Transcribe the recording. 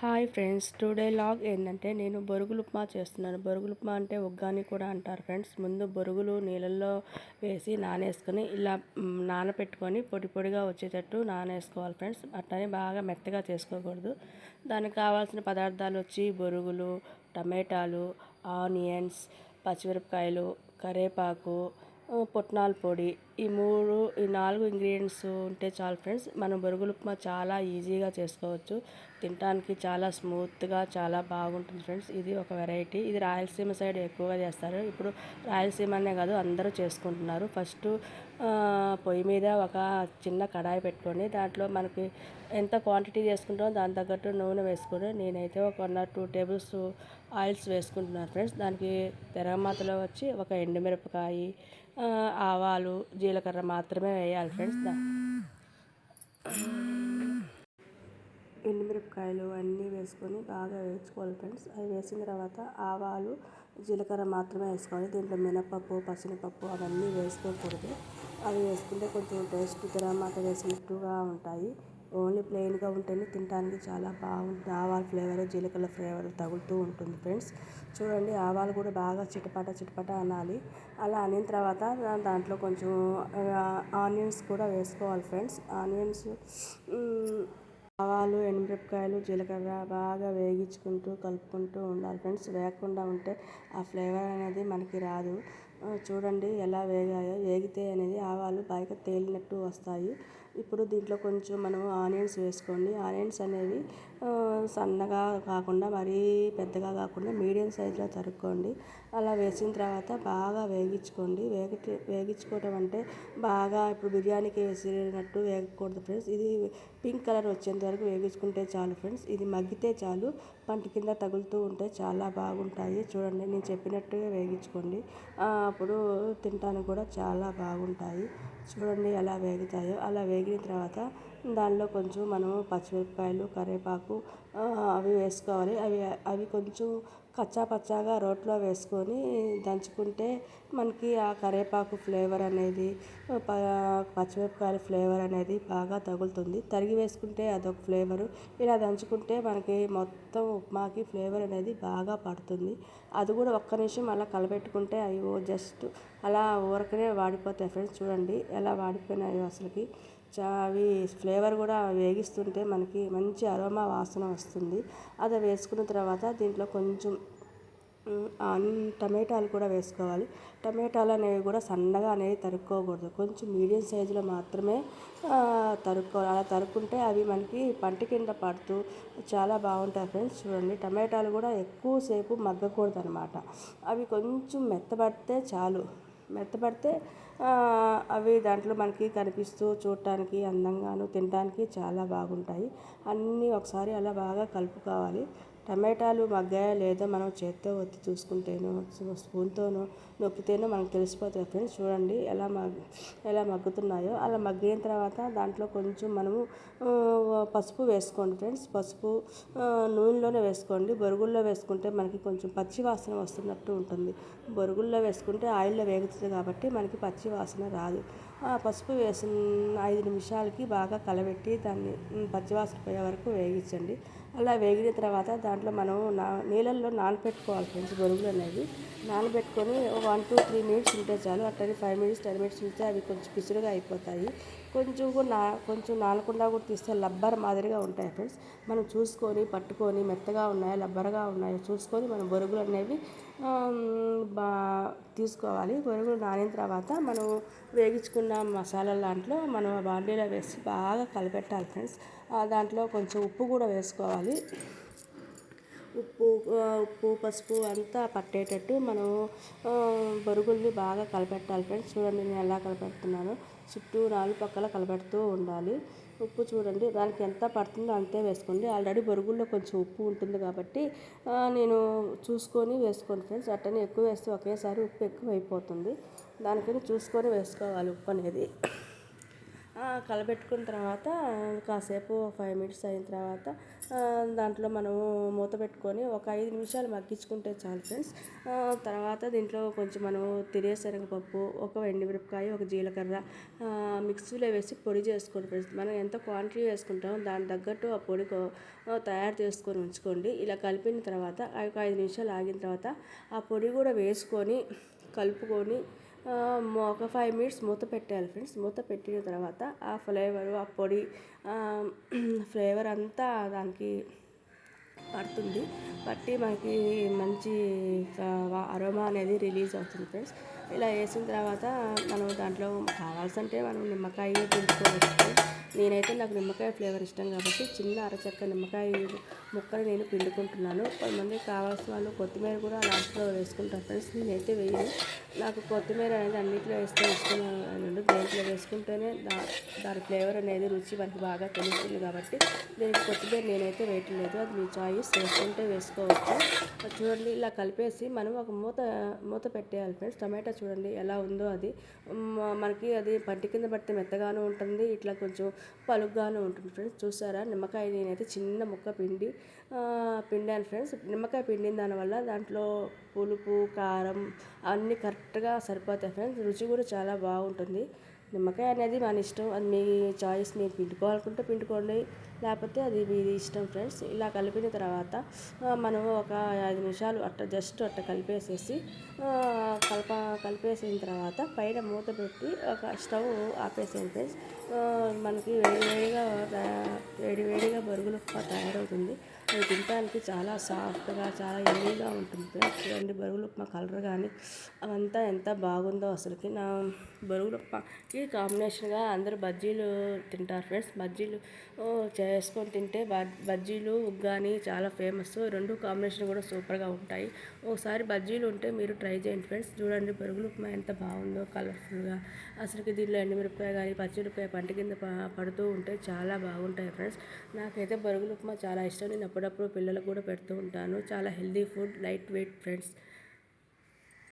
Hi friends, today log ఏంటంటే నేను బొరుగులు ఉప్మా చేస్తున్నాను. బొరుగులు ఉప్మా అంటే ఉగ్గాని కూడా అంటారు ఫ్రెండ్స్. ముందు బొరుగులు నీళ్ళల్లో వేసి నానేసుకొని ఇలా నానపెట్టుకొని పొడి పొడిగా వచ్చేటట్టు నానేసుకోవాలి ఫ్రెండ్స్. అట్లనే బాగా మెత్తగా చేసుకోకూడదు. దానికి కావాల్సిన పదార్థాలు వచ్చి బొరుగులు, టమాటాలు, ఆనియన్స్, పచ్చిమిరపకాయలు, కరివేపాకు, పుట్నాల పొడి, ఈ 4 ఇంగ్రీడియంట్స్ ఉంటే చాలు ఫ్రెండ్స్. మనం బొరుగులు ఉప్మా చాలా ఈజీగా చేసుకోవచ్చు. తినడానికి చాలా స్మూత్గా చాలా బాగుంటుంది ఫ్రెండ్స్. ఇది ఒక వెరైటీ. ఇది రాయలసీమ సైడ్ ఎక్కువగా చేస్తారు. ఇప్పుడు రాయలసీమ అనే కాదు, అందరూ చేసుకుంటున్నారు. ఫస్ట్ పొయ్యి మీద ఒక చిన్న కడాయి పెట్టుకొని దాంట్లో మనకి ఎంత క్వాంటిటీ చేసుకుంటామో దాని తగ్గట్టు నూనె వేసుకొని, నేనైతే ఒక 1 or 2 tables ఆయిల్స్ వేసుకుంటున్నాను ఫ్రెండ్స్. దానికి తెరమాతలో వచ్చి ఒక ఎండుమిరపకాయ, ఆవాలు, జీలకర్ర మాత్రమే వేయాలి ఫ్రెండ్స్. ఎండుమిరపకాయలు అన్నీ వేసుకొని బాగా వేయించుకోవాలి ఫ్రెండ్స్. అవి వేసిన తర్వాత ఆవాలు, జీలకర్ర మాత్రమే వేసుకోవాలి. దీంట్లో మినపప్పు, పచ్చెనపప్పు అవన్నీ వేసుకోకూడదు. అవి వేసుకుంటే కొంచెం టేస్ట్ గరంమాత వేసినట్టుగా ఉంటాయి. ఓన్లీ ప్లెయిన్గా ఉంటేనే తినడానికి చాలా బాగుంటుంది. ఆవాల ఫ్లేవర్, జీలకర్ర ఫ్లేవర్ తగులుతూ ఉంటుంది ఫ్రెండ్స్. చూడండి, ఆవాలు కూడా బాగా చిటపట చిటపట అనాలి. అలా అనిన తర్వాత దాంట్లో కొంచెం ఆనియన్స్ కూడా వేసుకోవాలి ఫ్రెండ్స్. ఆనియన్స్, ఆవాలు, ఎండుమిరపకాయలు, జీలకర్ర బాగా వేగించుకుంటూ కలుపుకుంటూ ఉండాలి ఫ్రెండ్స్. వేగకుండా ఉంటే ఆ ఫ్లేవర్ అనేది మనకి రాదు. చూడండి ఎలా వేగాయో. వేగితే అనేది ఆవాలు బాగా తేలినట్టు వస్తాయి. ఇప్పుడు దీంట్లో కొంచెం మనం ఆనియన్స్ వేసుకోండి. ఆనియన్స్ అనేవి సన్నగా కాకుండా మరీ పెద్దగా కాకుండా మీడియం సైజులో తరుక్కోండి. అలా వేసిన తర్వాత బాగా వేగించుకోండి. వేగించుకోవడం అంటే బాగా ఇప్పుడు బిర్యానీకి వేసినట్టు వేగకూడదు ఫ్రెండ్స్. ఇది పింక్ కలర్ వచ్చేంత వరకు వేగించుకుంటే చాలు ఫ్రెండ్స్. ఇది మగ్గితే చాలు. పంట కింద తగులుతూ ఉంటే చాలా బాగుంటాయి. చూడండి, నేను చెప్పినట్టుగా వేగించుకోండి. అప్పుడు తినడానికి కూడా చాలా బాగుంటాయి. చూడండి ఎలా వేగుతాయో. అలా వేగిన తర్వాత దానిలో కొంచెం మనము పచ్చిమిరపకాయలు, కరివేపాకు అవి వేసుకోవాలి. అవి కొంచెం కచ్చా పచ్చాగా రోట్లో వేసుకొని దంచుకుంటే మనకి ఆ కరివేపాకు ఫ్లేవర్ అనేది, పచ్చిమిరపకాయల ఫ్లేవర్ అనేది బాగా తగులుతుంది. తరిగి వేసుకుంటే అదొక ఫ్లేవరు. ఇలా దంచుకుంటే మనకి మొత్తం ఉప్మాకి ఫ్లేవర్ అనేది బాగా పడుతుంది. అది కూడా ఒక్క నిమిషం అలా కలబెట్టుకుంటే అవి జస్ట్ అలా ఊరకనే వాడిపోతాయి ఫ్రెండ్స్. చూడండి ఎలా వాడిపోయినాయో అసలుకి. అవి ఫ్లేవర్ కూడా వేగిస్తుంటే మనకి మంచి అరోమా వాసన వస్తుంది. అది వేసుకున్న తర్వాత దీంట్లో కొంచెం టమాటాలు కూడా వేసుకోవాలి. టమాటాలు అనేవి కూడా సన్నగా అనేవి తరుక్కోకూడదు. కొంచెం మీడియం సైజులో మాత్రమే తరుక్కోవాలి. అలా తరుక్కుంటే అవి మనకి పంట కింద పడుతూ చాలా బాగుంటాయి ఫ్రెండ్స్. చూడండి, టమాటాలు కూడా ఎక్కువసేపు మగ్గకూడదు అనమాట. అవి కొంచెం మెత్తబడితే చాలు. మెత్తబడితే అవి దాంట్లో మనకి కనిపిస్తూ చూడటానికి అందంగాను తినడానికి చాలా బాగుంటాయి. అన్నీ ఒకసారి అలా బాగా కలుపుకోవాలి. టమాటాలు మగ్గాయో లేదో మనం చేత్తో ఒత్తి చూసుకుంటేనో స్పూన్తోనో నొక్కితేనో మనకు తెలిసిపోతాయి ఫ్రెండ్స్. చూడండి ఎలా మగ్గుతున్నాయో. అలా మగ్గిన తర్వాత దాంట్లో కొంచెం మనము పసుపు వేసుకోండి ఫ్రెండ్స్. పసుపు నూనెలోనే వేసుకోండి. బొరుగుల్లో వేసుకుంటే మనకి కొంచెం పచ్చి వాసన వస్తున్నట్టు ఉంటుంది. బొరుగుల్లో వేసుకుంటే ఆయిల్లో వేగుతుంది కాబట్టి మనకి పచ్చి వాసన రాదు. పసుపు వేసిన 5 నిమిషాలకి బాగా కలబెట్టి దాన్ని పచ్చివాసన పోయే వరకు వేగించండి. అలా వేగిన తర్వాత దాంట్లో మనం నీళ్ళల్లో నానబెట్టుకోవాలి ఫ్రెండ్స్. బొరుగులు అనేవి నానబెట్టుకొని 1 to 3 minutes ఉంటే చాలు. అట్లనే 5 minutes 10 minutes ఉంటే అవి కొంచెం పిసురుగా అయిపోతాయి. కొంచెం నానకుండా కూడా తీస్తే లబ్బర్ మాదిరిగా ఉంటాయి ఫ్రెండ్స్. మనం చూసుకొని పట్టుకొని మెత్తగా ఉన్నాయో లబ్బర్గా ఉన్నాయో చూసుకొని మనం బొరుగులు అనేవి తీసుకోవాలి. బొరుగులు నానిన తర్వాత మనం వేగించుకున్న మసాలా దాంట్లో మనం బాండీలో వేసి బాగా కలపెట్టాలి ఫ్రెండ్స్. దాంట్లో కొంచెం ఉప్పు కూడా వేసుకోవాలి. ఉప్పు పసుపు అంతా పట్టేటట్టు మనం బొరుగుల్ని బాగా కలపెట్టాలి ఫ్రెండ్స్. చూడండి నేను ఎలా కలపెడుతున్నానో. చుట్టూ 4 పక్కల కలపెడుతూ ఉండాలి. ఉప్పు చూడండి దానికి ఎంత పడుతుందో అంతే వేసుకోండి. ఆల్రెడీ బొరుగుల్లో కొంచెం ఉప్పు ఉంటుంది కాబట్టి నేను చూసుకొని వేసుకోండి ఫ్రెండ్స్. అట్టనే ఎక్కువ వేస్తే ఒకేసారి ఉప్పు ఎక్కువ అయిపోతుంది. దానికని చూసుకొని వేసుకోవాలి ఉప్పు అనేది. కలబెట్టుకున్న తర్వాత కాసేపు 5 minutes అయిన తర్వాత దాంట్లో మనము మూత పెట్టుకొని ఒక 5 నిమిషాలు మగ్గించుకుంటే చాలు ఫ్రెండ్స్. తర్వాత దీంట్లో కొంచెం మనము శనగపప్పు, ఒక ఎండుమిరపకాయ, ఒక జీలకర్ర మిక్సీలో వేసి పొడి చేసుకోండి ఫ్రెండ్స్. మనం ఎంత క్వాంటిటీ వేసుకుంటామో దాని తగ్గట్టు ఆ పొడి తయారు చేసుకొని ఉంచుకోండి. ఇలా కలిపిన తర్వాత ఒక 5 నిమిషాలు ఆగిన తర్వాత ఆ పొడి కూడా వేసుకొని కలుపుకొని ఒక 5 మినిట్స్ మూత పెట్టాలి ఫ్రెండ్స్. మూత పెట్టిన తర్వాత ఆ ఫ్లేవరు, ఆ పొడి ఫ్లేవర్ అంతా దానికి పడుతుంది. పట్టి మనకి మంచి అరోమా అనేది రిలీజ్ అవుతుంది ఫ్రెండ్స్. ఇలా వేసిన తర్వాత మనం దాంట్లో కావాల్సింటే మనం నిమ్మకాయ పిండుకోవచ్చు. నేనైతే నాకు నిమ్మకాయ ఫ్లేవర్ ఇష్టం కాబట్టి చిన్న అరచక్క నిమ్మకాయ ముక్కలు నేను పిండుకుంటున్నాను. కొంతమంది కావాల్సిన వాళ్ళు కొత్తిమీర కూడా లాస్ట్లో వేసుకుంటారు ఫ్రెండ్స్. నేనైతే వేయను. నాకు కొత్తిమీర అనేది అన్నింటిలో వేస్తే ఇష్టం. దేంట్లో వేసుకుంటేనే దాని ఫ్లేవర్ అనేది రుచి మనకి బాగా తెలుస్తుంది కాబట్టి దీనికి కొత్తిమీర నేనైతే వేయట్లేదు. అది మీ చాయిస్, వేసుకుంటే వేసుకోవచ్చు. చూడండి ఇలా కలిపేసి మనం ఒక మూత పెట్టేయాలి ఫ్రెండ్స్. టమాటా చూడండి ఎలా ఉందో అది మనకి అది పంటి కింద పడితే మెత్తగాను ఉంటుంది, ఇట్లా కొంచెం పలుగ్గాను ఉంటుంది ఫ్రెండ్స్. చూసారా నిమ్మకాయ నేనైతే చిన్న ముక్క పిండాను ఫ్రెండ్స్. నిమ్మకాయ పిండిన దానివల్ల దాంట్లో పులుపు, కారం అన్నీ కరెక్ట్గా సరిపోతాయి ఫ్రెండ్స్. రుచి కూడా చాలా బాగుంటుంది. నిమ్మకాయ అనేది మన ఇష్టం, అది మీ చాయిస్. మీరు పిండుకోవాలనుకుంటే పిండుకోండి, లేకపోతే అది మీది ఇష్టం ఫ్రెండ్స్. ఇలా కలిపిన తర్వాత మనం ఒక 5 నిమిషాలు జస్ట్ కలిపేసేసి కలిపేసిన తర్వాత పైన మూత పెట్టి ఒక స్టవ్ ఆపేసేయండి ఫ్రెండ్స్. మనకి వేడివేడిగా బొరుగులు తయారవుతుంది. అది తినడానికి చాలా సాఫ్ట్గా, చాలా ఎమ్మీగా ఉంటుంది ఫ్రెండ్స్. చూడండి బొరుగులు ఉప్మా కలర్ కానీ అవంతా ఎంత బాగుందో అసలుకి. నా బొరుగులు ఉప్మాకి కాంబినేషన్గా అందరూ బజ్జీలు తింటారు ఫ్రెండ్స్. బజ్జీలు చేసుకొని తింటే బజ్జీలు ఉగ్గాని చాలా ఫేమస్. రెండు కాంబినేషన్ కూడా సూపర్గా ఉంటాయి. ఒకసారి బజ్జీలు ఉంటే మీరు ట్రై చేయండి ఫ్రెండ్స్. చూడండి బొరుగులు ఉప్మా ఎంత బాగుందో కలర్ఫుల్గా. అసలుకి దీనిలో ఎండుమిరపకాయ కానీ పచ్చిమిరపకాయ పంట కింద పడుతూ ఉంటే చాలా బాగుంటాయి ఫ్రెండ్స్. నాకైతే బొరుగులు ఉప్మా చాలా ఇష్టం. నేను అప్పుడప్పుడు పిల్లలకు కూడా పెడుతూ ఉంటాను. చాలా healthy food, light weight friends.